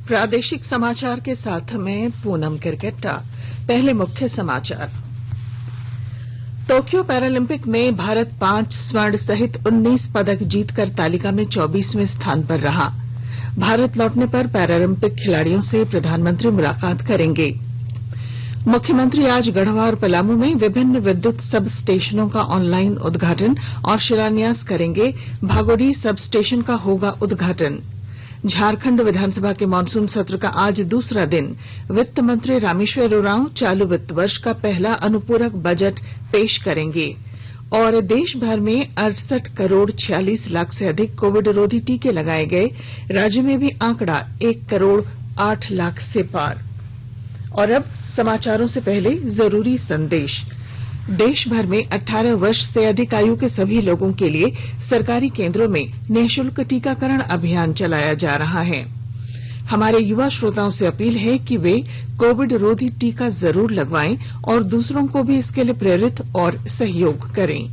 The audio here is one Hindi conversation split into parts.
प्रादेशिक समाचार के साथ में पूनम किरकेट्टा। पहले मुख्य समाचार। टोक्यो पैरालंपिक में भारत 5 स्वर्ण सहित 19 पदक जीतकर तालिका में 24वें स्थान पर रहा। भारत लौटने पर पैरालंपिक खिलाड़ियों से प्रधानमंत्री मुलाकात करेंगे। मुख्यमंत्री आज गढ़वा और पलामू में विभिन्न विद्युत सब स्टेशनों का ऑनलाइन उद्घाटन और शिलान्यास करेंगे। भागोडीह सब स्टेशन का होगा उद्घाटन। झारखंड विधानसभा के मानसून सत्र का आज दूसरा दिन। वित्त मंत्री रामेश्वर उरांव चालू वित्त वर्ष का पहला अनुपूरक बजट पेश करेंगे। और देश भर में 68 करोड़ 46 लाख से अधिक कोविड रोधी टीके लगाए गए। राज्य में भी आंकड़ा 1 करोड़ 8 लाख से पार। और अब समाचारों से पहले जरूरी संदेश। देश भर में 18 वर्ष से अधिक आयु के सभी लोगों के लिए सरकारी केंद्रों में निःशुल्क टीकाकरण अभियान चलाया जा रहा है। हमारे युवा श्रोताओं से अपील है कि वे कोविड रोधी टीका जरूर लगवाएं और दूसरों को भी इसके लिए प्रेरित और सहयोग करें।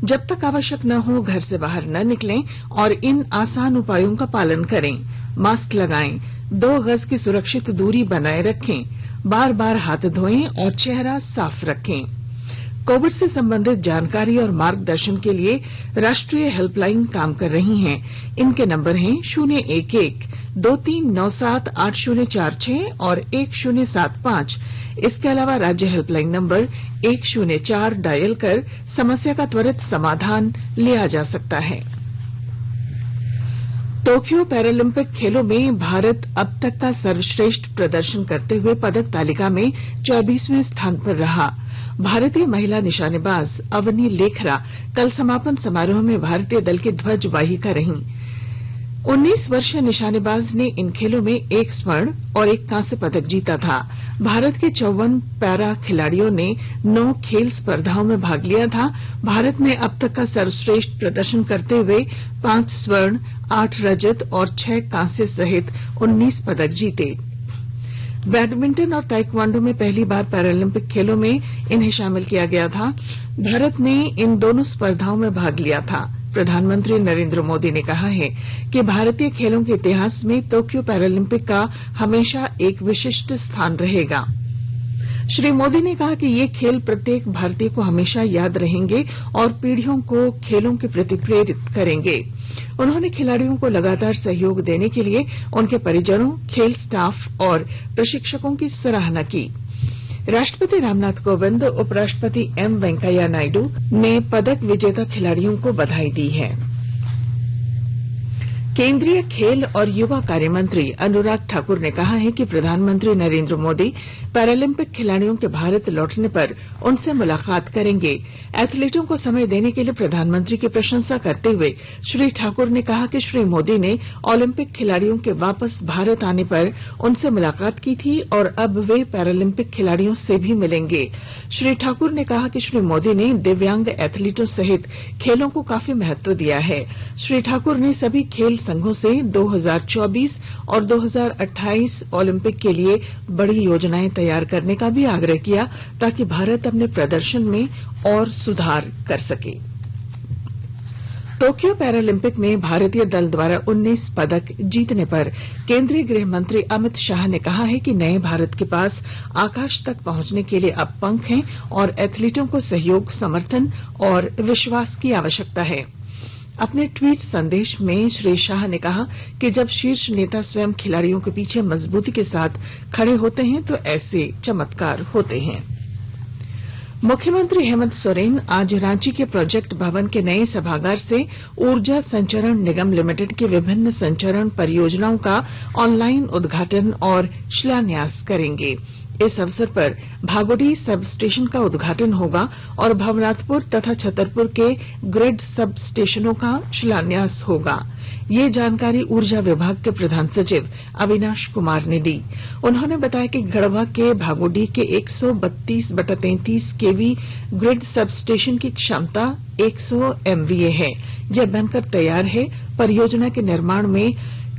जब तक आवश्यक न हो घर से बाहर न निकलें और इन आसान उपायों का पालन करें। मास्क लगाएं, 2 गज की सुरक्षित दूरी बनाए रखें, बार बार हाथ धोएं और चेहरा साफ रखें। कोविड से संबंधित जानकारी और मार्गदर्शन के लिए राष्ट्रीय हेल्पलाइन काम कर रही हैं। इनके नंबर हैं 011-2397-8046 और 1075। इसके अलावा राज्य हेल्पलाइन नंबर 104 डायल कर समस्या का त्वरित समाधान लिया जा सकता है। टोक्यो पैरालंपिक खेलों में भारत अब तक का सर्वश्रेष्ठ प्रदर्शन करते हुए पदक तालिका में 24वें स्थान पर रहा। भारतीय महिला निशानेबाज अवनी लेखरा कल समापन समारोह में भारतीय दल की ध्वजवाहिका रहीं। 19 वर्षीय निशानेबाज ने इन खेलों में 1 स्वर्ण और 1 कांस्य पदक जीता था। भारत के 54 पैरा खिलाड़ियों ने 9 खेल स्पर्धाओं में भाग लिया था। भारत ने अब तक का सर्वश्रेष्ठ प्रदर्शन करते हुए 5 स्वर्ण, 8 रजत और 6 कांस्य सहित 19 पदक जीते। बैडमिंटन और ताइक्वांडो में पहली बार पैरालंपिक खेलों में इन्हें शामिल किया गया था। भारत ने इन दोनों स्पर्धाओं में भाग लिया था। प्रधानमंत्री नरेंद्र मोदी ने कहा है कि भारतीय खेलों के इतिहास में टोक्यो पैरालंपिक का हमेशा एक विशिष्ट स्थान रहेगा। श्री मोदी ने कहा कि ये खेल प्रत्येक भारतीय को हमेशा याद रहेंगे और पीढ़ियों को खेलों के प्रति प्रेरित करेंगे। उन्होंने खिलाड़ियों को लगातार सहयोग देने के लिए उनके परिजनों, खेल स्टाफ और प्रशिक्षकों की सराहना की। राष्ट्रपति रामनाथ कोविंद, उपराष्ट्रपति एम वेंकैया नायडू ने पदक विजेता खिलाड़ियों को बधाई दी है। केंद्रीय खेल और युवा कार्य मंत्री अनुराग ठाकुर ने कहा है कि प्रधानमंत्री नरेंद्र मोदी पैरालंपिक खिलाड़ियों के भारत लौटने पर उनसे मुलाकात करेंगे। एथलीटों को समय देने के लिए प्रधानमंत्री की प्रशंसा करते हुए श्री ठाकुर ने कहा कि श्री मोदी ने ओलंपिक खिलाड़ियों के वापस भारत आने पर उनसे मुलाकात की थी और अब वे पैरालंपिक खिलाड़ियों से भी मिलेंगे। श्री ठाकुर ने कहा कि श्री मोदी ने दिव्यांग एथलीटों सहित खेलों को काफी महत्व दिया है। श्री ठाकुर ने सभी खेल संघों से 2024 और 2028 ओलंपिक के लिए बड़ी योजनाएं तैयार करने का भी आग्रह किया ताकि भारत अपने प्रदर्शन में और सुधार कर सके। टोक्यो पैरालंपिक में भारतीय दल द्वारा 19 पदक जीतने पर केंद्रीय गृह मंत्री अमित शाह ने कहा है कि नए भारत के पास आकाश तक पहुंचने के लिए अब पंख हैं और एथलीटों को सहयोग, समर्थन और विश्वास की आवश्यकता है। अपने ट्वीट संदेश में श्री शाह ने कहा कि जब शीर्ष नेता स्वयं खिलाड़ियों के पीछे मजबूती के साथ खड़े होते हैं तो ऐसे चमत्कार होते हैं। मुख्यमंत्री हेमंत सोरेन आज रांची के प्रोजेक्ट भवन के नए सभागार से ऊर्जा संचरण निगम लिमिटेड की विभिन्न संचरण परियोजनाओं का ऑनलाइन उद्घाटन और शिलान्यास करेंगे। इस अवसर पर भागोडीह सब स्टेशन का उद्घाटन होगा और भवनाथपुर तथा छतरपुर के ग्रिड सब स्टेशनों का शिलान्यास होगा। ये जानकारी ऊर्जा विभाग के प्रधान सचिव अविनाश कुमार ने दी। उन्होंने बताया कि गढ़वा के भागोडीह के 132/33 केवी ग्रिड सब स्टेशन की क्षमता 100 MVA है। यह बनकर तैयार है। परियोजना के निर्माण में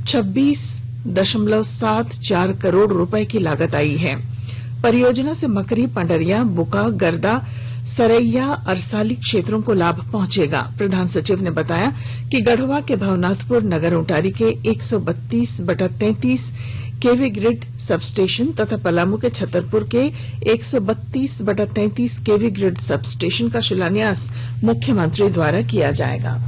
26.74 करोड़ रुपए की लागत आई है। परियोजना से मकरी, पंडरिया, बुका, गर्दा, सरैया, अरसाली क्षेत्रों को लाभ पहुंचेगा। प्रधान सचिव ने बताया कि गढ़वा के भवनाथपुर नगर उंटारी के 132/33 केवी ग्रिड सब स्टेशन तथा पलामू के छतरपुर के 132/33 केवी ग्रिड सब स्टेशन का शिलान्यास मुख्यमंत्री द्वारा किया जाएगा।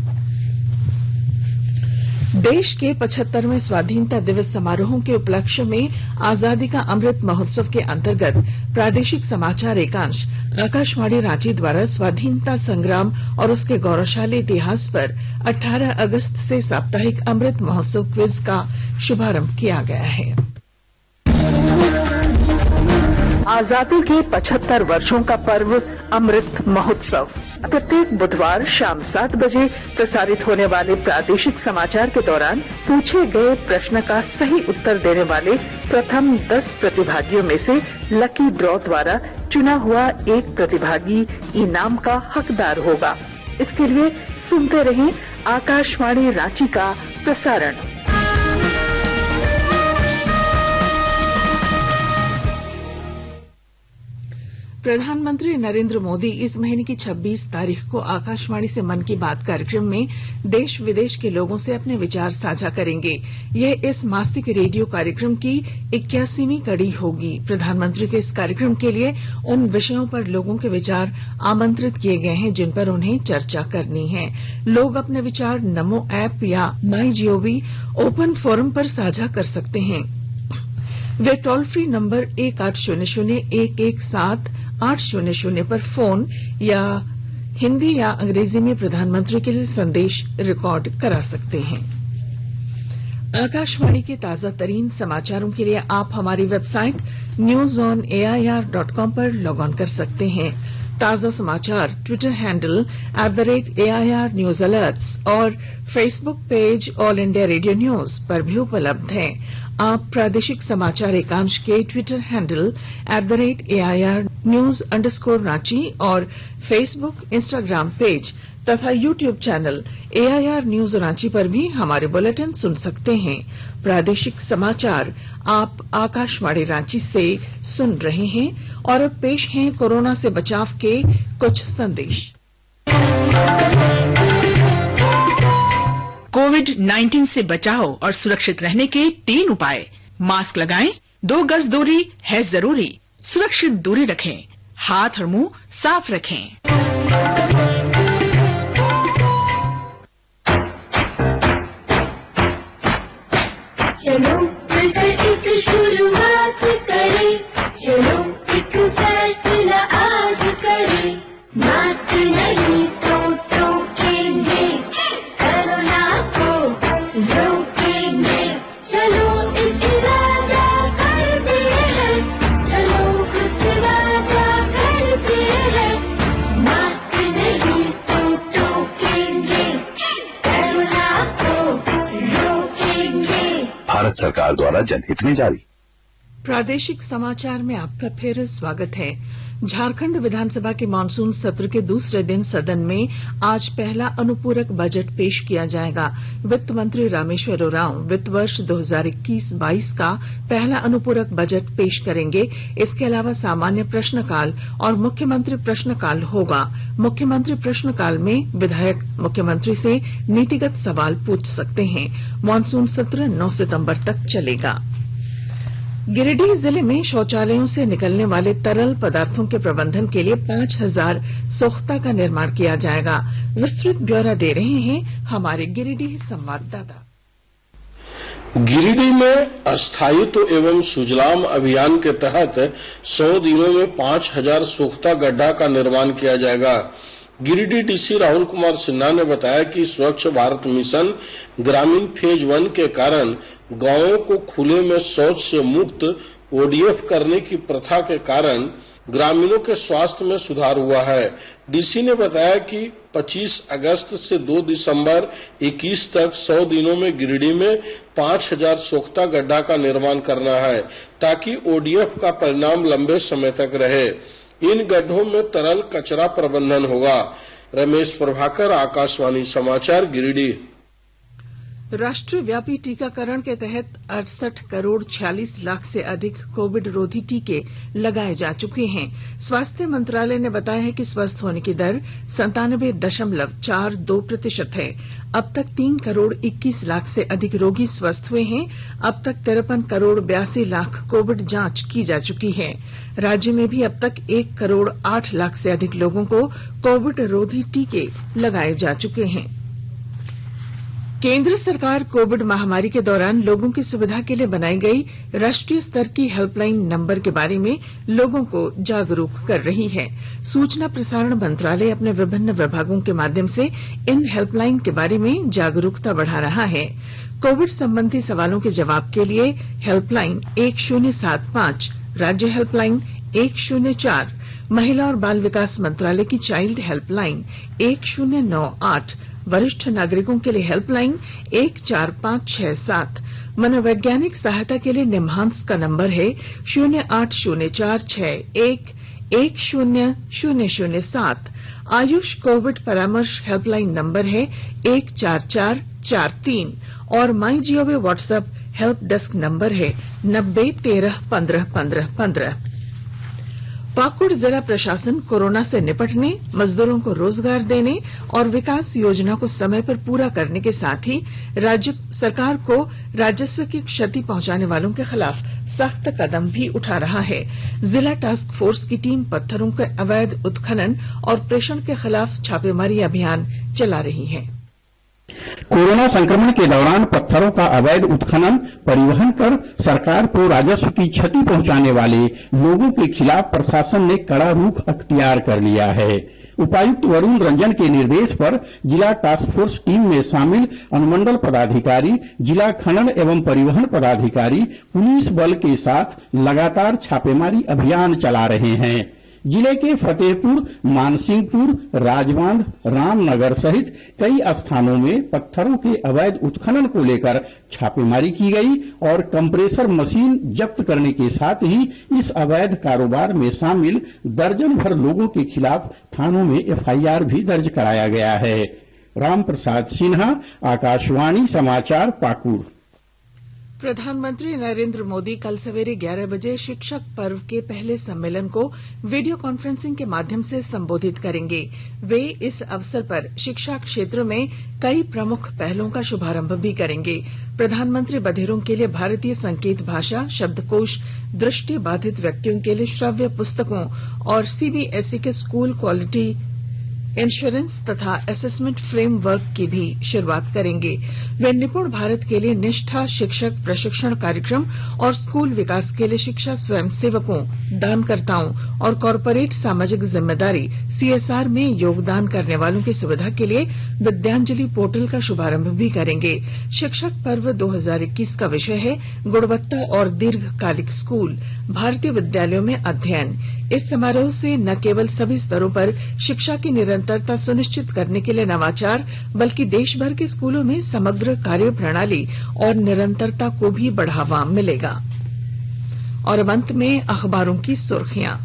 देश के 75वें स्वाधीनता दिवस समारोहों के उपलक्ष्य में आजादी का अमृत महोत्सव के अंतर्गत प्रादेशिक समाचार एकांश आकाशवाणी रांची द्वारा स्वाधीनता संग्राम और उसके गौरवशाली इतिहास पर 18 अगस्त से साप्ताहिक अमृत महोत्सव क्विज का शुभारंभ किया गया है। आजादी के 75 वर्षों का पर्व अमृत महोत्सव प्रत्येक बुधवार शाम 7 बजे प्रसारित होने वाले प्रादेशिक समाचार के दौरान पूछे गए प्रश्न का सही उत्तर देने वाले प्रथम 10 प्रतिभागियों में से लकी ड्रॉ द्वारा चुना हुआ एक प्रतिभागी इनाम का हकदार होगा। इसके लिए सुनते रहें आकाशवाणी रांची का प्रसारण। प्रधानमंत्री नरेंद्र मोदी इस महीने की 26 तारीख को आकाशवाणी से मन की बात कार्यक्रम में देश विदेश के लोगों से अपने विचार साझा करेंगे। यह इस मासिक रेडियो कार्यक्रम की 81वीं कड़ी होगी। प्रधानमंत्री के इस कार्यक्रम के लिए उन विषयों पर लोगों के विचार आमंत्रित किए गए हैं जिन पर उन्हें चर्चा करनी है। लोग अपने विचार नमो ऐप या माई जीओवी ओपन फोरम पर साझा कर सकते हैं। वे टोल फ्री नंबर 1800117 पर फोन या हिंदी या अंग्रेजी में प्रधानमंत्री के लिए संदेश रिकॉर्ड करा सकते हैं। आकाशवाणी के ताजा तरीन समाचारों के लिए आप हमारी वेबसाइट newsonair.com पर लॉग ऑन कर सकते हैं। ताजा समाचार Twitter handle @AIR News Alerts और Facebook page all India radio news पर भी उपलब्ध है। आप प्रादेशिक समाचार एकांश के ट्विटर हैंडल @AIR News_Ranchi और फेसबुक इंस्टाग्राम पेज तथा YouTube channel AIR News Ranchi पर भी हमारे बुलेटिन सुन सकते हैं। प्रादेशिक समाचार आप आकाशवाणी रांची से सुन रहे हैं और अब पेश हैं कोरोना से बचाव के कुछ संदेश। कोविड-19 से बचाव और सुरक्षित रहने के 3 उपाय। मास्क लगाएं, 2 गज दूरी है जरूरी, सुरक्षित दूरी रखें, हाथ और मुंह साफ रखें। चलो मिलकर एक शुरुआत करें, चलो एक फैसला आज करें, मास्क नहीं तो टोकेंगे, कोरोना को रोकेंगे, चलो एक वादा करते हैं, चलो कुछ वादा करते हैं, मास्क नहीं तो टोकेंगे, कोरोना को रोकेंगे। भारत सरकार द्वारा जनहित में जारी। प्रादेशिक समाचार में आपका फिर स्वागत है। झारखंड विधानसभा के मानसून सत्र के दूसरे दिन सदन में आज पहला अनुपूरक बजट पेश किया जाएगा। वित्त मंत्री रामेश्वर उरांव वित्त वर्ष 2021-22 का पहला अनुपूरक बजट पेश करेंगे। इसके अलावा सामान्य प्रश्नकाल और मुख्यमंत्री प्रश्नकाल होगा। मुख्यमंत्री प्रश्नकाल में विधायक मुख्यमंत्री से नीतिगत सवाल पूछ सकते हैं। मानसून सत्र 9 सितंबर तक चलेगा। गिरिडीह जिले में शौचालयों से निकलने वाले तरल पदार्थों के प्रबंधन के लिए 5000 सोख्ता का निर्माण किया जाएगा। विस्तृत ब्यौरा दे रहे हैं हमारे गिरिडीह संवाददाता। गिरिडीह में स्थायित्व एवं सुजलाम अभियान के तहत 100 दिनों में 5000 सोख्ता गड्ढा का निर्माण किया जाएगा। गिरिडीह डीसी राहुल कुमार सिन्हा ने बताया कि स्वच्छ भारत मिशन ग्रामीण फेज 1 के कारण गांवों को खुले में शौच से मुक्त ओडीएफ करने की प्रथा के कारण ग्रामीणों के स्वास्थ्य में सुधार हुआ है। डीसी ने बताया कि 25 अगस्त से 2 दिसंबर 21 तक 100 दिनों में गिरिडीह में 5000 सोख्ता गड्ढा का निर्माण करना है ताकि ओडीएफ का परिणाम लंबे समय तक रहे। इन गड्ढों में तरल कचरा प्रबंधन होगा। रमेश प्रभाकर, आकाशवाणी समाचार, गिरिडीह। राष्ट्रव्यापी टीकाकरण के तहत 68 करोड़ 46 लाख से अधिक कोविड रोधी टीके लगाए जा चुके हैं। स्वास्थ्य मंत्रालय ने बताया है कि स्वस्थ होने की दर 97.42% है। अब तक 3 करोड़ 21 लाख से अधिक रोगी स्वस्थ हुए हैं। अब तक 53 करोड़ 82 लाख कोविड जांच की जा चुकी है। राज्य में भी अब तक 1 करोड़ 8 लाख से अधिक लोगों को कोविड रोधी टीके लगाए जा चुके हैं। केंद्र सरकार कोविड महामारी के दौरान लोगों की सुविधा के लिए बनाई गई राष्ट्रीय स्तर की हेल्पलाइन नंबर के बारे में लोगों को जागरूक कर रही है। सूचना प्रसारण मंत्रालय अपने विभिन्न विभागों के माध्यम से इन हेल्पलाइन के बारे में जागरूकता बढ़ा रहा है। कोविड संबंधी सवालों के जवाब के लिए हेल्पलाइन 1075, राज्य हेल्पलाइन 104, महिला और बाल विकास मंत्रालय की चाइल्ड हेल्पलाइन 1098, वरिष्ठ नागरिकों के लिए हेल्पलाइन 14567, मनोवैज्ञानिक सहायता के लिए निम्हांस का नंबर है 080461100007, आयुष कोविड परामर्श हेल्पलाइन नंबर है 14443 और MyGov WhatsApp help desk number है 9013151515। पाकुड़ जिला प्रशासन कोरोना से निपटने, मजदूरों को रोजगार देने और विकास योजना को समय पर पूरा करने के साथ ही राज्य सरकार को राजस्व की क्षति पहुंचाने वालों के खिलाफ सख्त कदम भी उठा रहा है। जिला टास्क फोर्स की टीम पत्थरों के अवैध उत्खनन और प्रेषण के खिलाफ छापेमारी अभियान चला रही है। कोरोना संक्रमण के दौरान पत्थरों का अवैध उत्खनन, परिवहन कर सरकार को राजस्व की क्षति पहुंचाने वाले लोगों के खिलाफ प्रशासन ने कड़ा रुख अख्तियार कर लिया है। उपायुक्त वरुण रंजन के निर्देश पर जिला टास्क फोर्स टीम में शामिल अनुमंडल पदाधिकारी, जिला खनन एवं परिवहन पदाधिकारी पुलिस बल के साथ लगातार छापेमारी अभियान चला रहे हैं। जिले के फतेहपुर, मानसिंहपुर, राजबांध, रामनगर सहित कई स्थानों में पत्थरों के अवैध उत्खनन को लेकर छापेमारी की गई और कंप्रेसर मशीन जब्त करने के साथ ही इस अवैध कारोबार में शामिल दर्जन भर लोगों के खिलाफ थानों में एफआईआर भी दर्ज कराया गया है। रामप्रसाद सिन्हा, आकाशवाणी समाचार, पाकुड़। प्रधानमंत्री नरेंद्र मोदी कल सवेरे 11 बजे शिक्षक पर्व के पहले सम्मेलन को वीडियो कॉन्फ्रेंसिंग के माध्यम से संबोधित करेंगे। वे इस अवसर पर शिक्षा क्षेत्र में कई प्रमुख पहलों का शुभारंभ भी करेंगे। प्रधानमंत्री बधिरों के लिए भारतीय संकेत भाषा शब्दकोश, दृष्टि बाधित व्यक्तियों के लिए श्रव्य पुस्तकों और सीबीएसई के स्कूल क्वालिटी इंश्योरेंस तथा असेसमेंट फ्रेमवर्क की भी शुरुआत करेंगे। वे निपुण भारत के लिए निष्ठा शिक्षक प्रशिक्षण कार्यक्रम और स्कूल विकास के लिए शिक्षा स्वयंसेवकों, दानकर्ताओं और कॉरपोरेट सामाजिक जिम्मेदारी सीएसआर में योगदान करने वालों की सुविधा के लिए विद्यांजलि पोर्टल का शुभारंभ भी करेंगे। शिक्षक पर्व 2021 का विषय है गुणवत्ता और दीर्घकालिक स्कूल, भारतीय विद्यालयों में अध्ययन। इस समारोह से न केवल सभी स्तरों पर शिक्षा की निरंतरता सुनिश्चित करने के लिए नवाचार, बल्कि देश भर के स्कूलों में समग्र कार्य प्रणाली और निरंतरता को भी बढ़ावा मिलेगा। और अब अंत में अखबारों की सुर्खियां।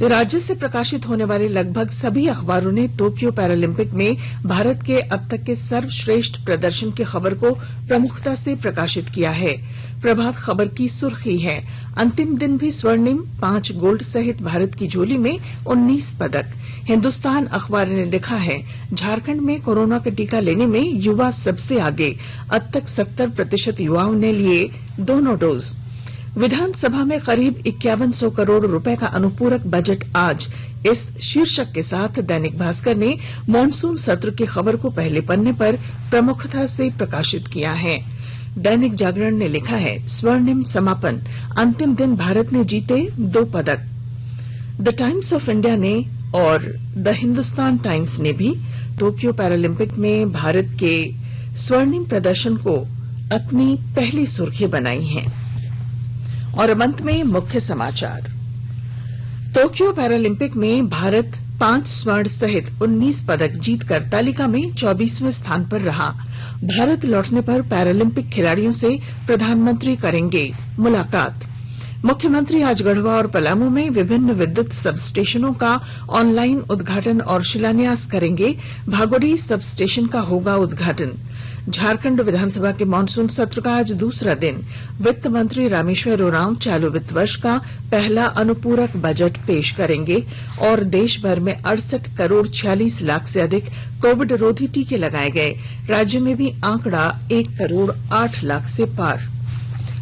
राज्य से प्रकाशित होने वाले लगभग सभी अखबारों ने टोक्यो पैरालंपिक में भारत के अब तक के सर्वश्रेष्ठ प्रदर्शन की खबर को प्रमुखता से प्रकाशित किया है। प्रभात खबर की सुर्खी है, अंतिम दिन भी स्वर्णिम, 5 गोल्ड सहित भारत की झोली में 19 पदक। हिंदुस्तान अखबार ने लिखा है, झारखंड में कोरोना का टीका लेने में युवा सबसे आगे, अब तक 70% युवाओं ने लिए दोनों डोज। विधानसभा में करीब 5100 करोड़ रुपए का अनुपूरक बजट आज, इस शीर्षक के साथ दैनिक भास्कर ने मॉनसून सत्र की खबर को पहले पन्ने पर प्रमुखता से प्रकाशित किया है। दैनिक जागरण ने लिखा है, स्वर्णिम समापन, अंतिम दिन भारत ने जीते 2 पदक। द टाइम्स ऑफ इंडिया ने और द हिंदुस्तान टाइम्स ने भी टोक्यो पैरालंपिक में भारत के स्वर्णिम प्रदर्शन को अपनी पहली सुर्खी बनाई है। और अब अंत में मुख्य समाचार। टोक्यो पैरालंपिक में भारत 5 स्वर्ण सहित 19 पदक जीतकर तालिका में 24वें स्थान पर रहा। भारत लौटने पर पैरालंपिक खिलाड़ियों से प्रधानमंत्री करेंगे मुलाकात। मुख्यमंत्री आज गढ़वा और पलामू में विभिन्न विद्युत सब स्टेशनों का ऑनलाइन उद्घाटन और शिलान्यास करेंगे। भागोडीह सब स्टेशन का होगा उद्घाटन। झारखंड विधानसभा के मानसून सत्र का आज दूसरा दिन। वित्त मंत्री रामेश्वर उरांव चालू वित्त वर्ष का पहला अनुपूरक बजट पेश करेंगे और देश भर में 68 करोड़ 46 लाख से अधिक कोविड रोधी टीके लगाए गए। राज्य में भी आंकड़ा 1 करोड़ 8 लाख से पार।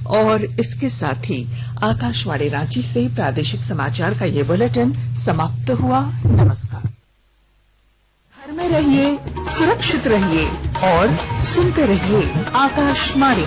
और इसके साथ ही आकाशवाणी रांची से प्रादेशिक समाचार का ये बुलेटिन समाप्त हुआ। नमस्कार। घर में रहिए, सुरक्षित रहिए और सुनते रहिए आकाशवाणी।